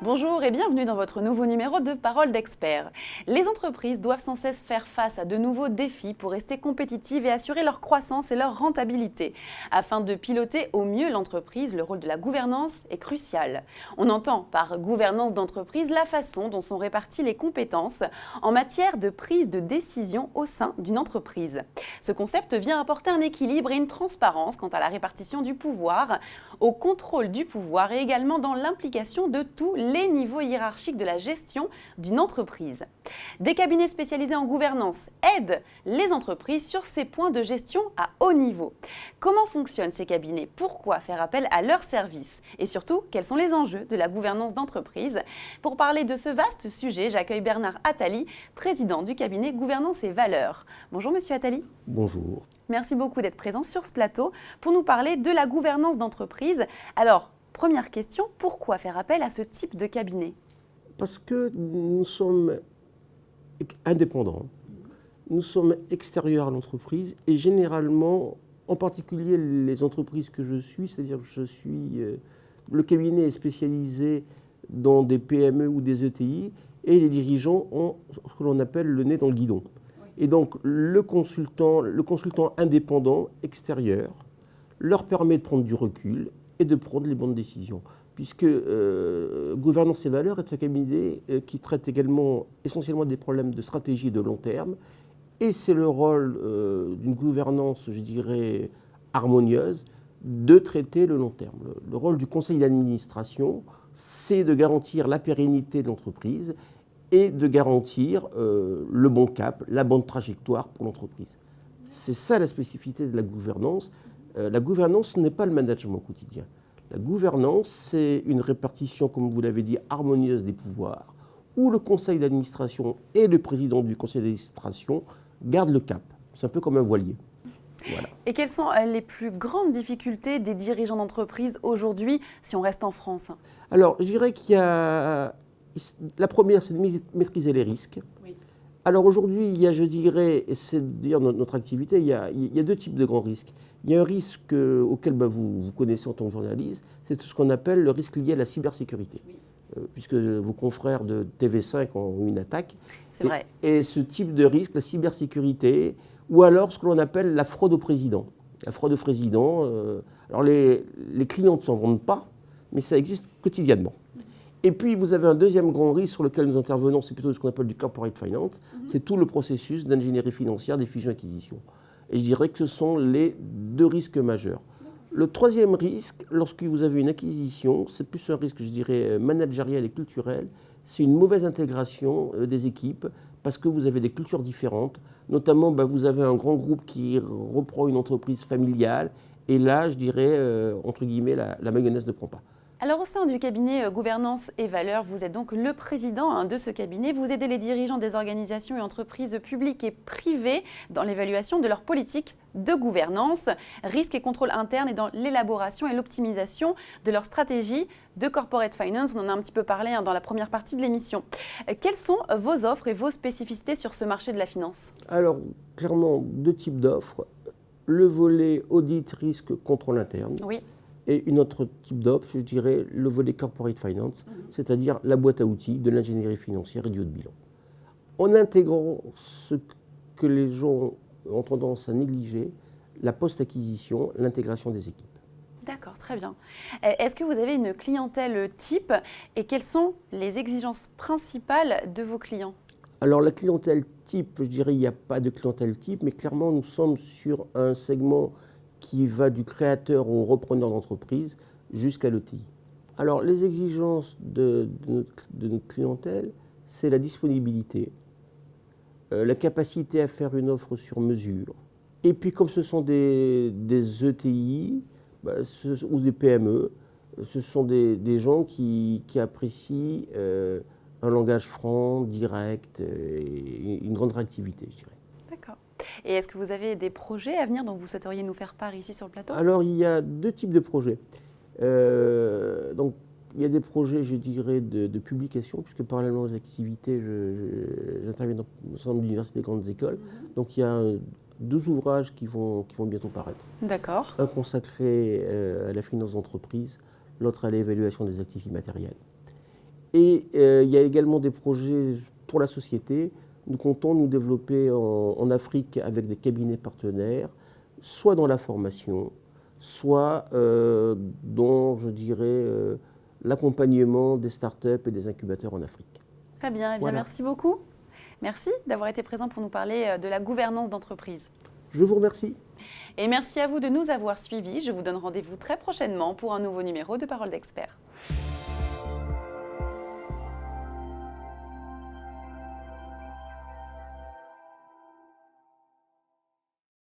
Bonjour et bienvenue dans votre nouveau numéro de Parole d'experts. Les entreprises doivent sans cesse faire face à de nouveaux défis pour rester compétitives et assurer leur croissance et leur rentabilité. Afin de piloter au mieux l'entreprise, le rôle de la gouvernance est crucial. On entend par gouvernance d'entreprise la façon dont sont réparties les compétences en matière de prise de décision au sein d'une entreprise. Ce concept vient apporter un équilibre et une transparence quant à la répartition du pouvoir, au contrôle du pouvoir et également dans l'implication de tous les niveaux hiérarchiques de la gestion d'une entreprise. Des cabinets spécialisés en gouvernance aident les entreprises sur ces points de gestion à haut niveau. Comment fonctionnent ces cabinets? Pourquoi faire appel à leurs services? Et surtout, quels sont les enjeux de la gouvernance d'entreprise? Pour parler de ce vaste sujet, j'accueille Bernard Attali, président du cabinet Gouvernance et Valeurs. Bonjour Monsieur Attali. Bonjour. Merci beaucoup d'être présent sur ce plateau pour nous parler de la gouvernance d'entreprise. Alors, première question, pourquoi faire appel à ce type de cabinet? Parce que nous sommes indépendants, nous sommes extérieurs à l'entreprise et généralement, en particulier les entreprises que je suis, c'est-à-dire que je suis, le cabinet est spécialisé dans des PME ou des ETI et les dirigeants ont ce que l'on appelle le nez dans le guidon. Et donc le consultant indépendant extérieur leur permet de prendre du recul et de prendre les bonnes décisions. Puisque Gouvernance et Valeurs est un cabinet qui traite également essentiellement des problèmes de stratégie de long terme. Et c'est le rôle d'une gouvernance, je dirais, harmonieuse, de traiter le long terme. Le rôle du conseil d'administration, c'est de garantir la pérennité de l'entreprise et de garantir le bon cap, la bonne trajectoire pour l'entreprise. C'est ça la spécificité de la gouvernance. La gouvernance n'est pas le management au quotidien. La gouvernance, c'est une répartition, comme vous l'avez dit, harmonieuse des pouvoirs, où le conseil d'administration et le président du conseil d'administration gardent le cap. C'est un peu comme un voilier. Voilà. Et quelles sont les plus grandes difficultés des dirigeants d'entreprise aujourd'hui, si on reste en France? Alors, je dirais qu'il y a... La première, c'est de maîtriser les risques. Oui. Alors aujourd'hui, il y a, je dirais, et c'est d'ailleurs notre activité, il y a deux types de grands risques. Il y a un risque auquel vous connaissez en tant que journaliste, c'est ce qu'on appelle le risque lié à la cybersécurité. Oui. Puisque vos confrères de TV5 ont eu une attaque. C'est vrai. Et ce type de risque, la cybersécurité, ou alors ce que l'on appelle la fraude au président. La fraude au président, alors les clients ne s'en vendent pas, mais ça existe quotidiennement. Et puis, vous avez un deuxième grand risque sur lequel nous intervenons, c'est plutôt ce qu'on appelle du corporate finance, c'est tout le processus d'ingénierie financière des fusions-acquisitions. Et je dirais que ce sont les deux risques majeurs. Le troisième risque, lorsque vous avez une acquisition, c'est plus un risque, je dirais, managérial et culturel, c'est une mauvaise intégration des équipes, parce que vous avez des cultures différentes, notamment vous avez un grand groupe qui reprend une entreprise familiale, et là, je dirais, entre guillemets, la mayonnaise ne prend pas. Alors au sein du cabinet Gouvernance et Valeurs, vous êtes donc le président de ce cabinet. Vous aidez les dirigeants des organisations et entreprises publiques et privées dans l'évaluation de leur politique de gouvernance, risque et contrôle interne et dans l'élaboration et l'optimisation de leur stratégie de corporate finance. On en a un petit peu parlé dans la première partie de l'émission. Quelles sont vos offres et vos spécificités sur ce marché de la finance? Alors, clairement, deux types d'offres. Le volet audit, risque, contrôle interne. Oui. Et une autre type d'offre, je dirais le volet corporate finance, c'est-à-dire la boîte à outils de l'ingénierie financière et du haut de bilan. En intégrant ce que les gens ont tendance à négliger, la post-acquisition, l'intégration des équipes. D'accord, très bien. Est-ce que vous avez une clientèle type et quelles sont les exigences principales de vos clients? Alors la clientèle type, je dirais il n'y a pas de clientèle type, mais clairement nous sommes sur un segment qui va du créateur au repreneur d'entreprise jusqu'à l'ETI. Alors les exigences de notre clientèle, c'est la disponibilité, la capacité à faire une offre sur mesure. Et puis comme ce sont des ETI ou des PME, ce sont des gens qui apprécient un langage franc, direct, et une grande réactivité, je dirais. D'accord. Et est-ce que vous avez des projets à venir dont vous souhaiteriez nous faire part ici sur le plateau? Alors, il y a deux types de projets. Donc, il y a des projets, je dirais, de publication, puisque parallèlement aux activités, j'interviens dans l'ensemble d'universités et grandes écoles. Donc, il y a 2 ouvrages qui vont bientôt paraître. D'accord. Un consacré à la finance d'entreprise, l'autre à l'évaluation des actifs immatériels. Et il y a également des projets pour la société. Nous comptons nous développer en Afrique avec des cabinets partenaires, soit dans la formation, soit dans, je dirais, l'accompagnement des startups et des incubateurs en Afrique. Très bien, eh bien merci beaucoup. Merci d'avoir été présent pour nous parler de la gouvernance d'entreprise. Je vous remercie. Et merci à vous de nous avoir suivis. Je vous donne rendez-vous très prochainement pour un nouveau numéro de Parole d'Expert.